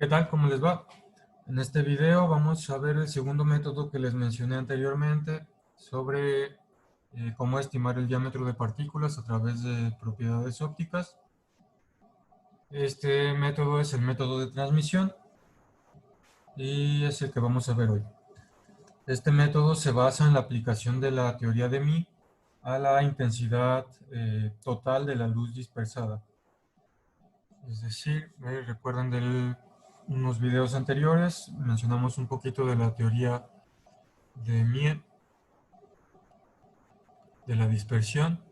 ¿Qué tal? ¿Cómo les va? En este video vamos a ver el segundo método que les mencioné anteriormente sobre cómo estimar el diámetro de partículas a través de propiedades ópticas. Este método es el método de transmisión y es el que vamos a ver hoy. Este método se basa en la aplicación de la teoría de Mie a la intensidad total de la luz dispersada. Es decir, recuerdan de unos videos anteriores, mencionamos un poquito de la teoría de Mie, de la dispersión,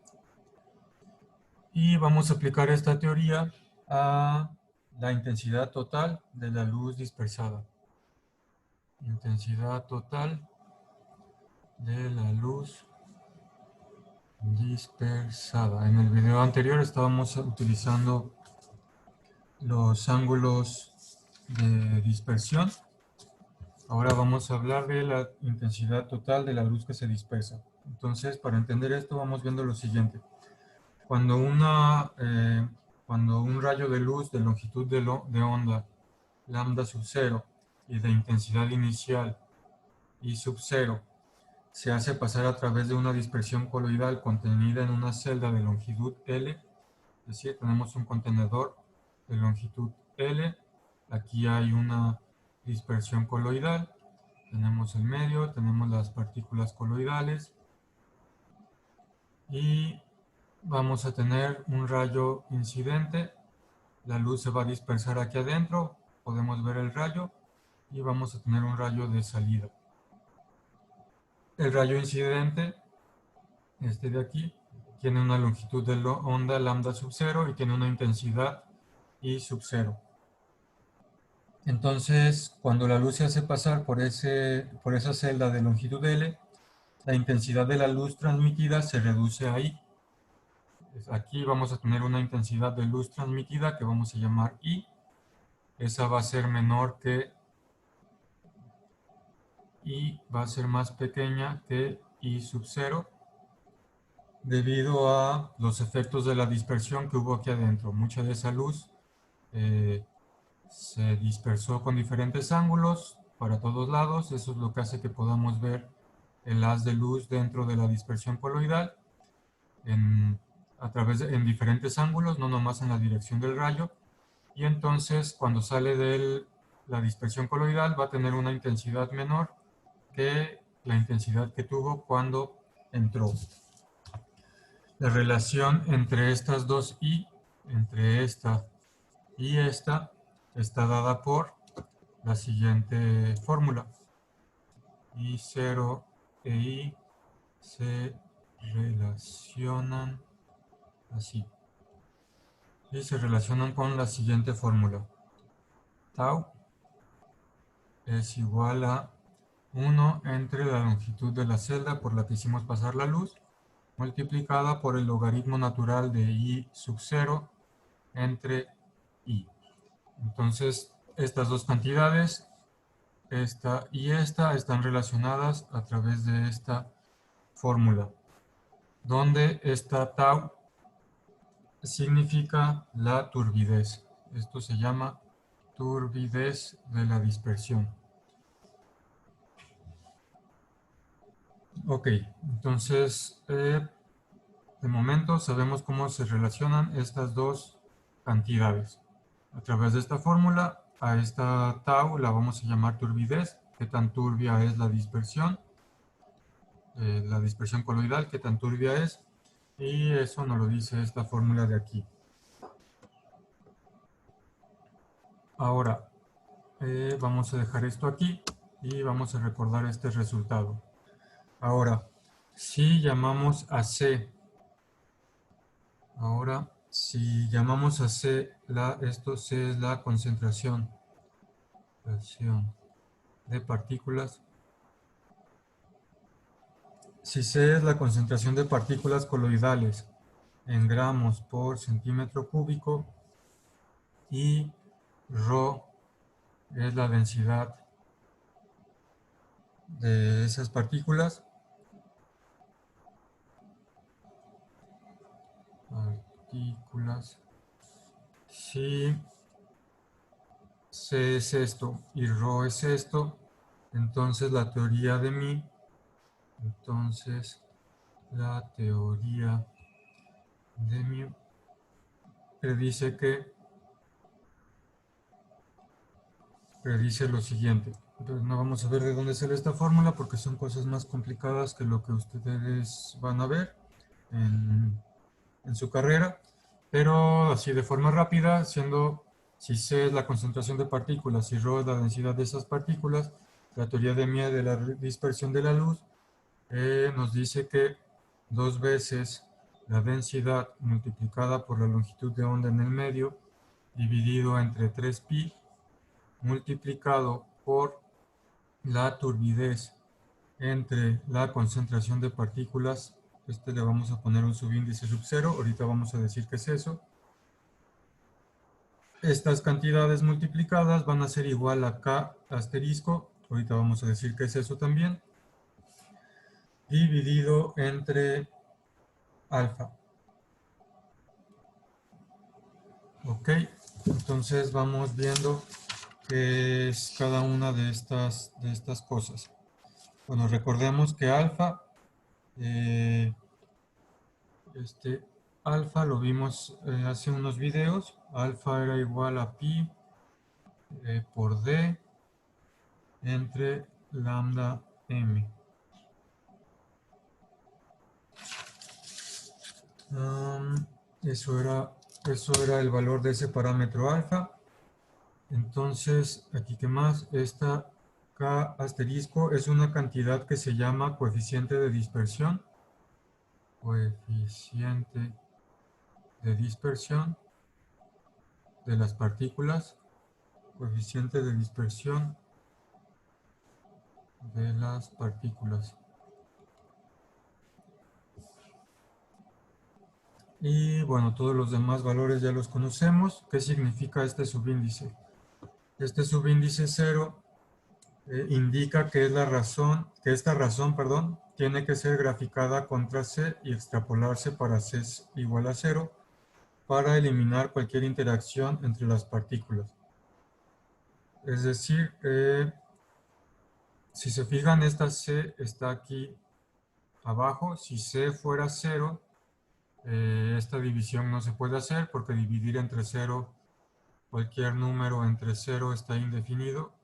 y vamos a aplicar esta teoría a la intensidad total de la luz dispersada. Intensidad total de la luz dispersada. En el video anterior estábamos utilizando los ángulos de dispersión. Ahora vamos a hablar de la intensidad total de la luz que se dispersa. Entonces, para entender esto, vamos viendo lo siguiente. Cuando un rayo de luz de longitud de onda lambda sub 0 y de intensidad inicial I sub 0 se hace pasar a través de una dispersión coloidal contenida en una celda de longitud L, es decir, tenemos un contenedor de longitud L, aquí hay una dispersión coloidal, tenemos el medio, tenemos las partículas coloidales y vamos a tener un rayo incidente. La luz se va a dispersar aquí adentro, podemos ver el rayo y vamos a tener un rayo de salida. El rayo incidente, este de aquí, tiene una longitud de onda lambda sub 0 y tiene una intensidad I sub 0. Entonces, cuando la luz se hace pasar por esa celda de longitud L, la intensidad de la luz transmitida se reduce a I. Aquí vamos a tener una intensidad de luz transmitida que vamos a llamar I. Esa va a ser menor que I, va a ser más pequeña que I sub 0 debido a los efectos de la dispersión que hubo aquí adentro. Mucha de esa luz se dispersó con diferentes ángulos para todos lados. Eso es lo que hace que podamos ver el haz de luz dentro de la dispersión coloidal en diferentes ángulos, no nomás en la dirección del rayo. Y entonces, cuando sale de la dispersión coloidal, va a tener una intensidad menor que la intensidad que tuvo cuando entró. La relación entre estas dos I, entre esta y esta, está dada por la siguiente fórmula. I0 e I se relacionan así. Y se relacionan con la siguiente fórmula. Tau es igual a 1 entre la longitud de la celda por la que hicimos pasar la luz, multiplicada por el logaritmo natural de I sub 0 entre I. Entonces, estas dos cantidades, esta y esta, están relacionadas a través de esta fórmula, donde esta tau significa la turbidez. Esto se llama turbidez de la dispersión. Ok, entonces, de momento sabemos cómo se relacionan estas dos cantidades. A través de esta fórmula, a esta tau la vamos a llamar turbidez, qué tan turbia es la dispersión coloidal, qué tan turbia es, y eso nos lo dice esta fórmula de aquí. Ahora, vamos a dejar esto aquí y vamos a recordar este resultado. Ahora, si llamamos a C, esto C es la concentración de partículas. Si C es la concentración de partículas coloidales en gramos por centímetro cúbico y ρ es la densidad de esas partículas, si C es esto y ρ es esto, entonces la teoría de mí, predice lo siguiente. Entonces no vamos a ver de dónde sale esta fórmula porque son cosas más complicadas que lo que ustedes van a ver en su carrera, pero así de forma rápida, siendo si C es la concentración de partículas y ρ es la densidad de esas partículas, la teoría de Mie de la dispersión de la luz nos dice que 2 veces la densidad multiplicada por la longitud de onda en el medio dividido entre 3pi multiplicado por la turbidez entre la concentración de partículas. Le vamos a poner un subíndice sub 0, ahorita vamos a decir qué es eso. Estas cantidades multiplicadas van a ser igual a K asterisco, ahorita vamos a decir qué es eso también, dividido entre alfa. Ok, entonces vamos viendo qué es cada una de estas cosas. Bueno, recordemos que alfa, alfa lo vimos hace unos videos, alfa era igual a pi por d entre lambda m. Eso era el valor de ese parámetro alfa. Entonces, aquí qué más, esta K asterisco es una cantidad que se llama coeficiente de dispersión. Coeficiente de dispersión de las partículas. Coeficiente de dispersión de las partículas. Y bueno, todos los demás valores ya los conocemos. ¿Qué significa este subíndice? Este subíndice 0 indica que esta razón, tiene que ser graficada contra C y extrapolarse para C es igual a 0 para eliminar cualquier interacción entre las partículas. Es decir, si se fijan, esta C está aquí abajo. Si C fuera 0, esta división no se puede hacer porque dividir entre 0, cualquier número entre 0 está indefinido.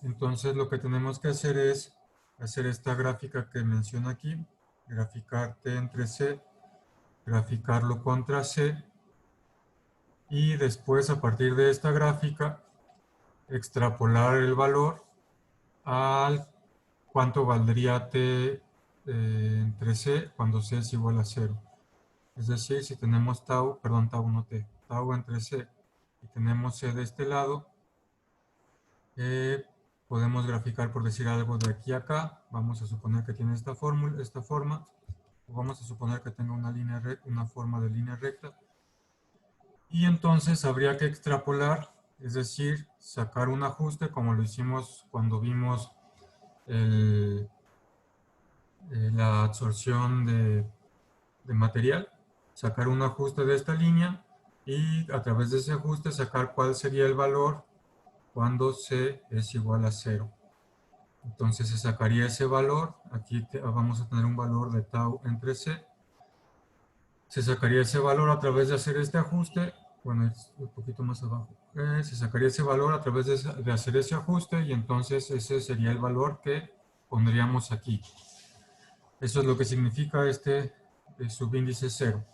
Entonces lo que tenemos que hacer es hacer esta gráfica que menciona aquí, graficar T entre C, graficarlo contra C, y después a partir de esta gráfica extrapolar el valor al cuánto valdría T entre C cuando C es igual a 0. Es decir, si tenemos tau no T, tau entre C y tenemos C de este lado, podemos graficar, por decir algo, de aquí a acá. Vamos a suponer que tiene esta forma. Vamos a suponer que tenga una forma de línea recta. Y entonces habría que extrapolar, es decir, sacar un ajuste, como lo hicimos cuando vimos la absorción de material. Sacar un ajuste de esta línea y a través de ese ajuste sacar cuál sería el valor cuando C es igual a 0. Entonces se sacaría ese valor, aquí vamos a tener un valor de tau entre C. Se sacaría ese valor a través de hacer este ajuste, bueno, es un poquito más abajo. Se sacaría ese valor a través de hacer ese ajuste y entonces ese sería el valor que pondríamos aquí. Eso es lo que significa este subíndice 0.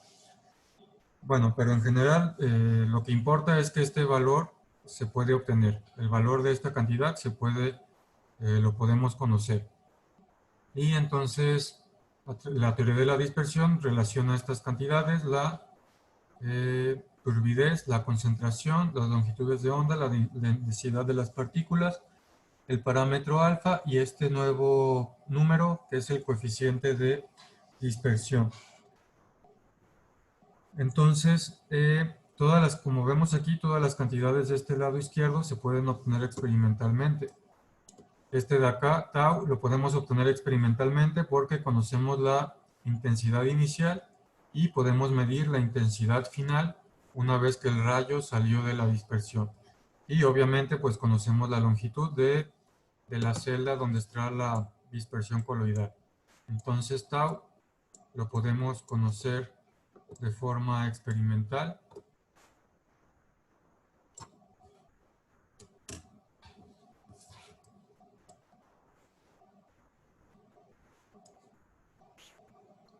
Bueno, pero en general lo que importa es que este valor se puede obtener. El valor de esta cantidad lo podemos conocer. Y entonces la teoría de la dispersión relaciona estas cantidades, la turbidez, la concentración, las longitudes de onda, la densidad de las partículas, el parámetro alfa y este nuevo número que es el coeficiente de dispersión. Entonces, como vemos aquí, todas las cantidades de este lado izquierdo se pueden obtener experimentalmente. Este de acá, tau, lo podemos obtener experimentalmente porque conocemos la intensidad inicial y podemos medir la intensidad final una vez que el rayo salió de la dispersión. Y obviamente pues conocemos la longitud de la celda donde está la dispersión coloidal. Entonces tau lo podemos conocer de forma experimental.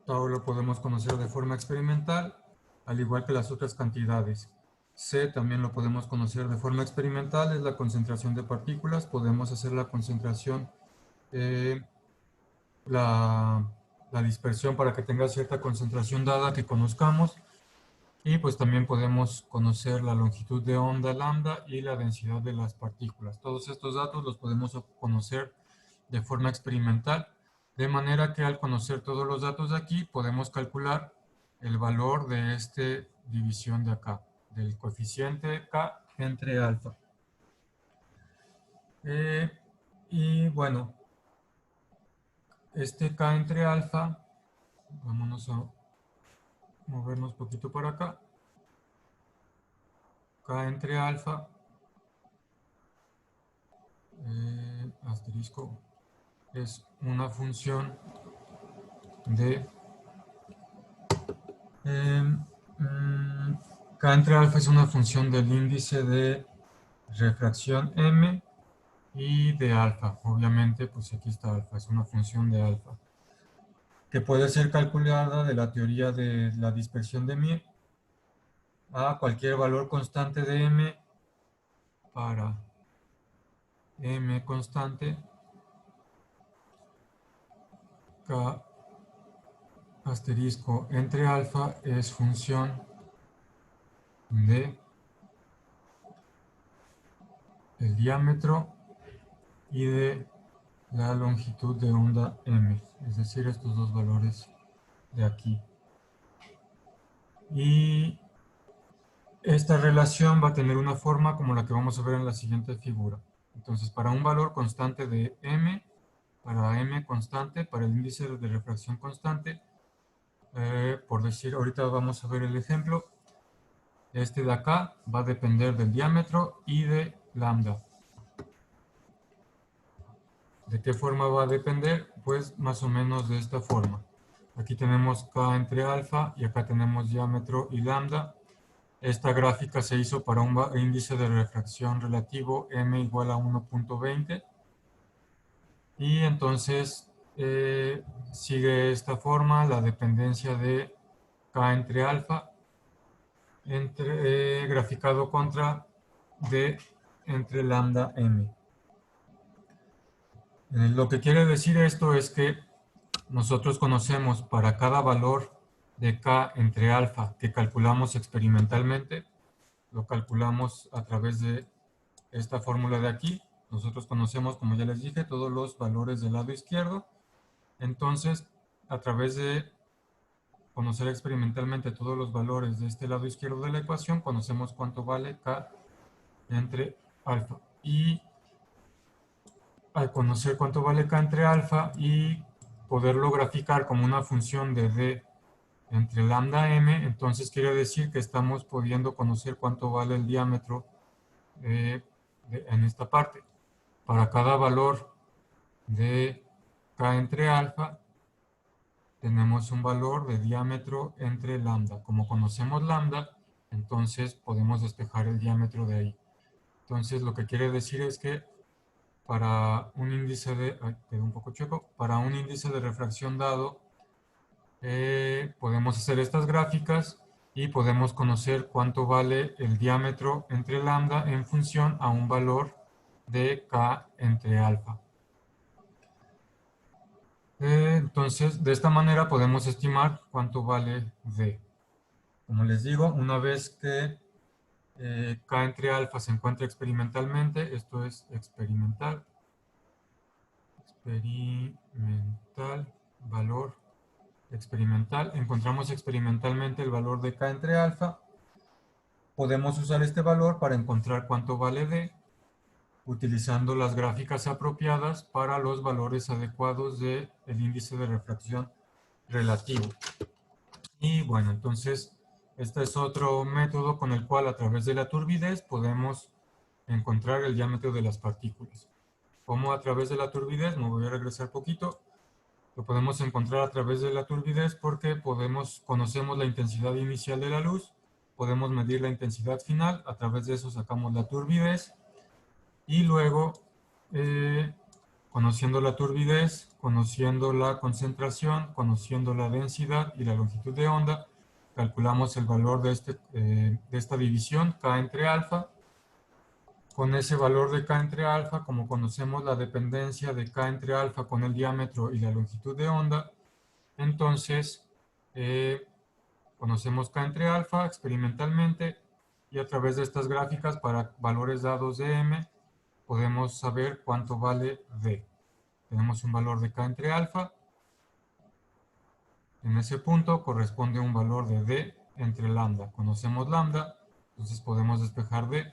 Tau lo podemos conocer de forma experimental, al igual que las otras cantidades. C también lo podemos conocer de forma experimental, es la concentración de partículas. Podemos hacer la concentración, la dispersión para que tenga cierta concentración dada que conozcamos. Y pues también podemos conocer la longitud de onda lambda y la densidad de las partículas. Todos estos datos los podemos conocer de forma experimental, de manera que al conocer todos los datos de aquí podemos calcular el valor de esta división de acá, del coeficiente K entre alfa. Y bueno, este K entre alfa, vámonos a movernos un poquito para acá. K entre alfa, asterisco, es una función de K entre alfa es una función del índice de refracción M y de alfa. Obviamente, pues aquí está alfa, es una función de alfa, que puede ser calculada de la teoría de la dispersión de Mie a cualquier valor constante de M para M constante K asterisco entre alfa es función de el diámetro y de la longitud de onda M, es decir, estos dos valores de aquí. Y esta relación va a tener una forma como la que vamos a ver en la siguiente figura. Entonces, para un valor constante de M, para M constante, para el índice de refracción constante, por decir, ahorita vamos a ver el ejemplo, este de acá va a depender del diámetro y de lambda. ¿De qué forma va a depender? Pues más o menos de esta forma. Aquí tenemos K entre alfa y acá tenemos diámetro y lambda. Esta gráfica se hizo para un índice de refracción relativo M igual a 1.20. Y entonces sigue esta forma, la dependencia de K entre alfa, graficado contra D entre lambda M. Lo que quiere decir esto es que nosotros conocemos para cada valor de K entre alfa que calculamos experimentalmente, lo calculamos a través de esta fórmula de aquí. Nosotros conocemos, como ya les dije, todos los valores del lado izquierdo. Entonces, a través de conocer experimentalmente todos los valores de este lado izquierdo de la ecuación, conocemos cuánto vale K entre alfa. Y al conocer cuánto vale K entre alfa y poderlo graficar como una función de D entre lambda M, entonces quiere decir que estamos pudiendo conocer cuánto vale el diámetro en esta parte. Para cada valor de K entre alfa, tenemos un valor de diámetro entre lambda. Como conocemos lambda, entonces podemos despejar el diámetro de ahí. Entonces lo que quiere decir es que para un índice de, quedó un poco chueco, para un índice de refracción dado, podemos hacer estas gráficas y podemos conocer cuánto vale el diámetro entre lambda en función a un valor de K entre alfa. Entonces, de esta manera podemos estimar cuánto vale D. Como les digo, una vez que K entre alfa se encuentra experimentalmente, esto es experimental, valor experimental, encontramos experimentalmente el valor de K entre alfa, podemos usar este valor para encontrar cuánto vale D, utilizando las gráficas apropiadas para los valores adecuados del índice de refracción relativo. Y bueno, entonces este es otro método con el cual a través de la turbidez podemos encontrar el diámetro de las partículas. Como a través de la turbidez, me voy a regresar poquito, lo podemos encontrar a través de la turbidez porque conocemos la intensidad inicial de la luz, podemos medir la intensidad final, a través de eso sacamos la turbidez y luego, conociendo la turbidez, conociendo la concentración, conociendo la densidad y la longitud de onda, calculamos el valor de esta división K entre alfa. Con ese valor de K entre alfa, como conocemos la dependencia de K entre alfa con el diámetro y la longitud de onda, entonces conocemos K entre alfa experimentalmente y a través de estas gráficas para valores dados de M podemos saber cuánto vale D. Tenemos un valor de K entre alfa. En ese punto corresponde un valor de D entre lambda. Conocemos lambda, entonces podemos despejar D.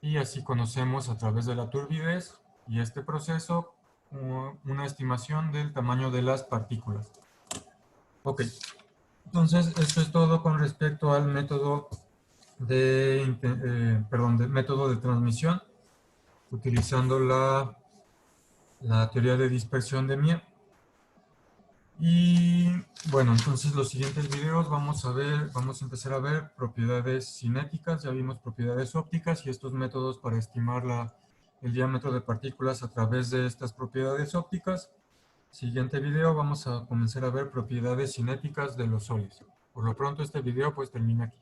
Y así conocemos a través de la turbidez y este proceso una estimación del tamaño de las partículas. Ok, entonces esto es todo con respecto al método método de transmisión utilizando la teoría de dispersión de Mie. Y bueno, entonces los siguientes videos vamos a empezar a ver propiedades cinéticas, ya vimos propiedades ópticas y estos métodos para estimar el diámetro de partículas a través de estas propiedades ópticas. Siguiente video vamos a comenzar a ver propiedades cinéticas de los sólidos. Por lo pronto este video pues termina aquí.